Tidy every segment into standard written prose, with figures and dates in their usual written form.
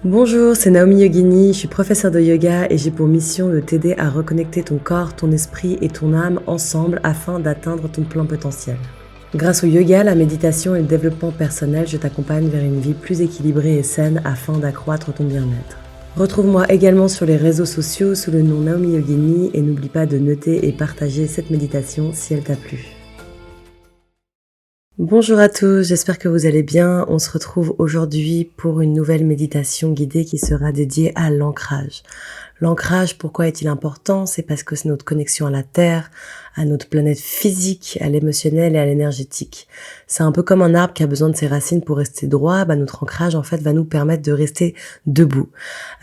Bonjour, c'est Naomi Yogini, je suis professeure de yoga et j'ai pour mission de t'aider à reconnecter ton corps, ton esprit et ton âme ensemble afin d'atteindre ton plein potentiel. Grâce au yoga, la méditation et le développement personnel, je t'accompagne vers une vie plus équilibrée et saine afin d'accroître ton bien-être. Retrouve-moi également sur les réseaux sociaux sous le nom Naomi Yogini et n'oublie pas de noter et partager cette méditation si elle t'a plu. Bonjour à tous, j'espère que vous allez bien. On se retrouve aujourd'hui pour une nouvelle méditation guidée qui sera dédiée à l'ancrage. L'ancrage, pourquoi est-il important? C'est parce que c'est notre connexion à la Terre, à notre planète physique, à l'émotionnel et à l'énergétique. C'est un peu comme un arbre qui a besoin de ses racines pour rester droit. Notre ancrage, en fait, va nous permettre de rester debout.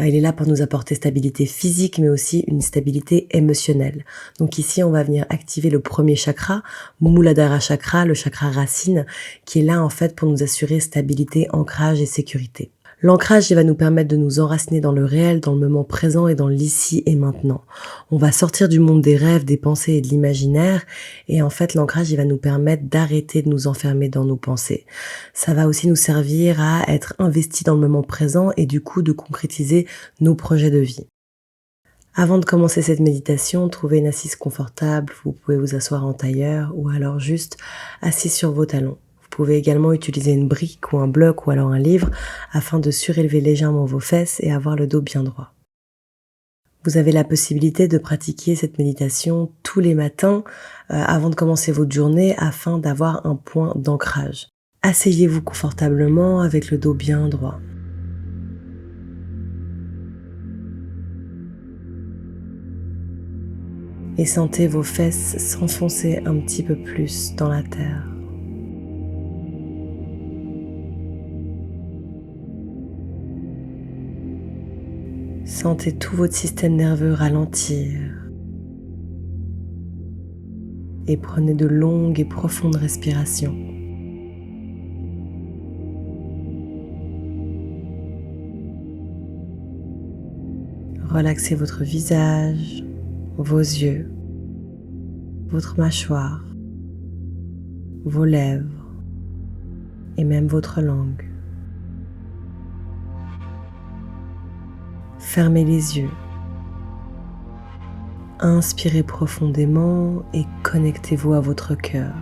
Il est là pour nous apporter stabilité physique, mais aussi une stabilité émotionnelle. Donc ici, on va venir activer le premier chakra, Muladhara chakra, le chakra racine, qui est là, en fait, pour nous assurer stabilité, ancrage et sécurité. L'ancrage, il va nous permettre de nous enraciner dans le réel, dans le moment présent et dans l'ici et maintenant. On va sortir du monde des rêves, des pensées et de l'imaginaire. Et en fait, l'ancrage, il va nous permettre d'arrêter de nous enfermer dans nos pensées. Ça va aussi nous servir à être investis dans le moment présent et du coup de concrétiser nos projets de vie. Avant de commencer cette méditation, trouvez une assise confortable. Vous pouvez vous asseoir en tailleur ou alors juste assis sur vos talons. Vous pouvez également utiliser une brique ou un bloc ou alors un livre afin de surélever légèrement vos fesses et avoir le dos bien droit. Vous avez la possibilité de pratiquer cette méditation tous les matins avant de commencer votre journée afin d'avoir un point d'ancrage. Asseyez-vous confortablement avec le dos bien droit. Et sentez vos fesses s'enfoncer un petit peu plus dans la terre. Sentez tout votre système nerveux ralentir et prenez de longues et profondes respirations. Relaxez votre visage, vos yeux, votre mâchoire, vos lèvres et même votre langue. Fermez les yeux. Inspirez profondément et connectez-vous à votre cœur.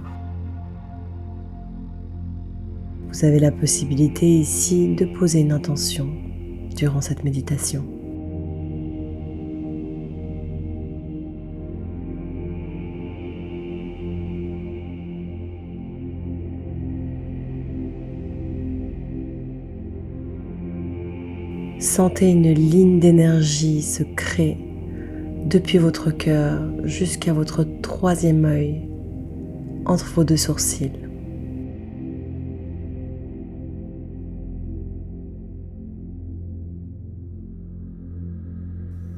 Vous avez la possibilité ici de poser une intention durant cette méditation. Sentez une ligne d'énergie se créer depuis votre cœur jusqu'à votre troisième œil, entre vos deux sourcils.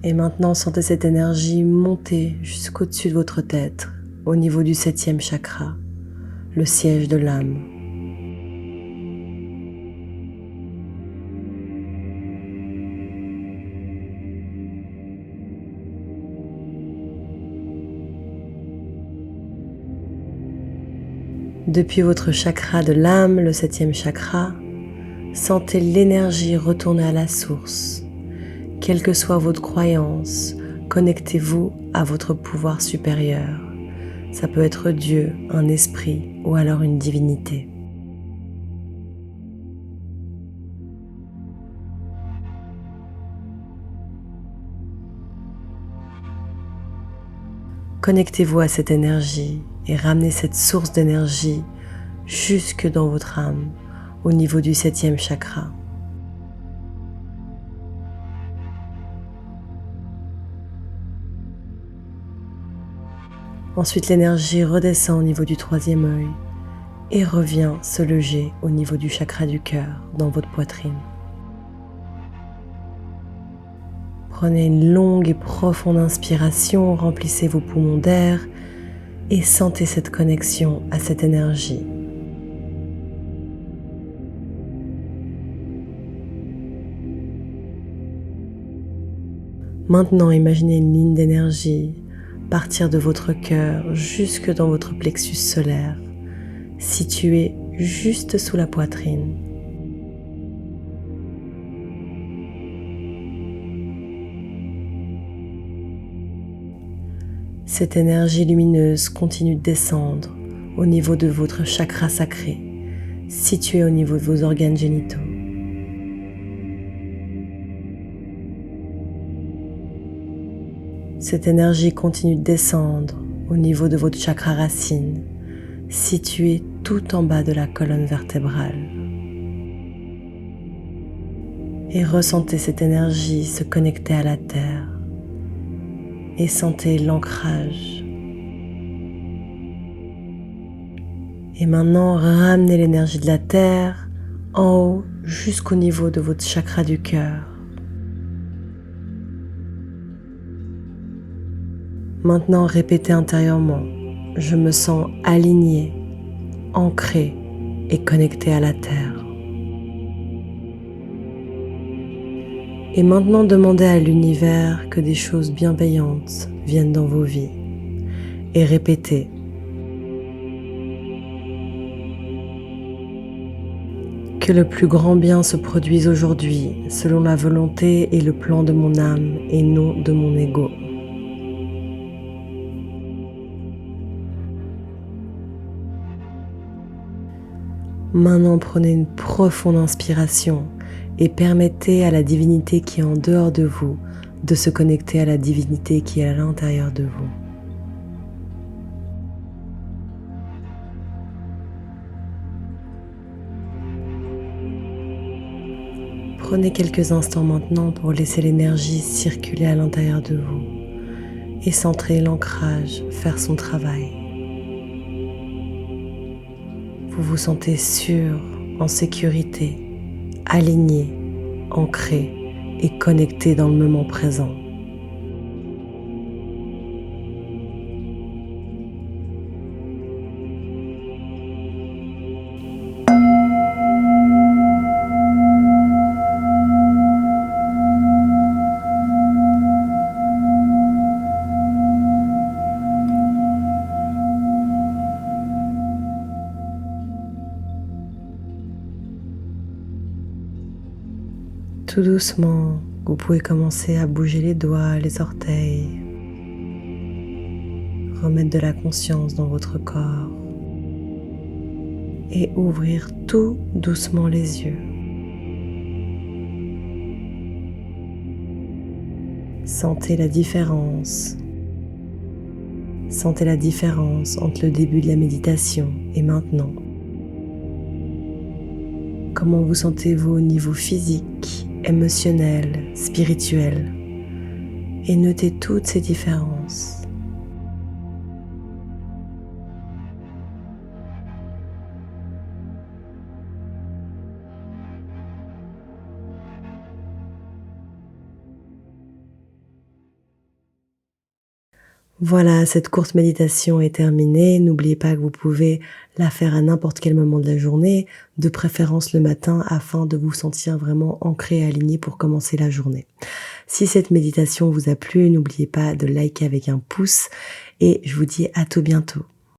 Et maintenant, sentez cette énergie monter jusqu'au-dessus de votre tête, au niveau du 7e chakra, le siège de l'âme. Depuis votre chakra de l'âme, le 7e chakra, sentez l'énergie retourner à la source. Quelle que soit votre croyance, connectez-vous à votre pouvoir supérieur. Ça peut être Dieu, un esprit ou alors une divinité. Connectez-vous à cette énergie et ramenez cette source d'énergie jusque dans votre âme, au niveau du 7e chakra. Ensuite, l'énergie redescend au niveau du 3e œil et revient se loger au niveau du chakra du cœur, dans votre poitrine. Prenez une longue et profonde inspiration, remplissez vos poumons d'air et sentez cette connexion à cette énergie. Maintenant, imaginez une ligne d'énergie partir de votre cœur jusque dans votre plexus solaire, situé juste sous la poitrine. Cette énergie lumineuse continue de descendre au niveau de votre chakra sacré, situé au niveau de vos organes génitaux. Cette énergie continue de descendre au niveau de votre chakra racine, situé tout en bas de la colonne vertébrale. Et ressentez cette énergie se connecter à la terre et sentez l'ancrage. Et maintenant, ramenez l'énergie de la terre en haut jusqu'au niveau de votre chakra du cœur. Maintenant, répétez intérieurement, je me sens aligné, ancré et connecté à la terre. Et maintenant, demandez à l'univers que des choses bienveillantes viennent dans vos vies. Et répétez. Que le plus grand bien se produise aujourd'hui selon la volonté et le plan de mon âme et non de mon ego. Maintenant, prenez une profonde inspiration et permettez à la divinité qui est en dehors de vous de se connecter à la divinité qui est à l'intérieur de vous. Prenez quelques instants maintenant pour laisser l'énergie circuler à l'intérieur de vous et centrer l'ancrage faire son travail. Vous vous sentez sûr, en sécurité, aligné, ancré et connecté dans le moment présent. Tout doucement, vous pouvez commencer à bouger les doigts, les orteils, remettre de la conscience dans votre corps et ouvrir tout doucement les yeux. Sentez la différence. Sentez la différence entre le début de la méditation et maintenant. Comment vous sentez-vous au niveau physique, émotionnel, spirituel? Et notez toutes ces différences. Voilà, cette courte méditation est terminée. N'oubliez pas que vous pouvez la faire à n'importe quel moment de la journée, de préférence le matin, afin de vous sentir vraiment ancré et aligné pour commencer la journée. Si cette méditation vous a plu, n'oubliez pas de liker avec un pouce et je vous dis à tout bientôt.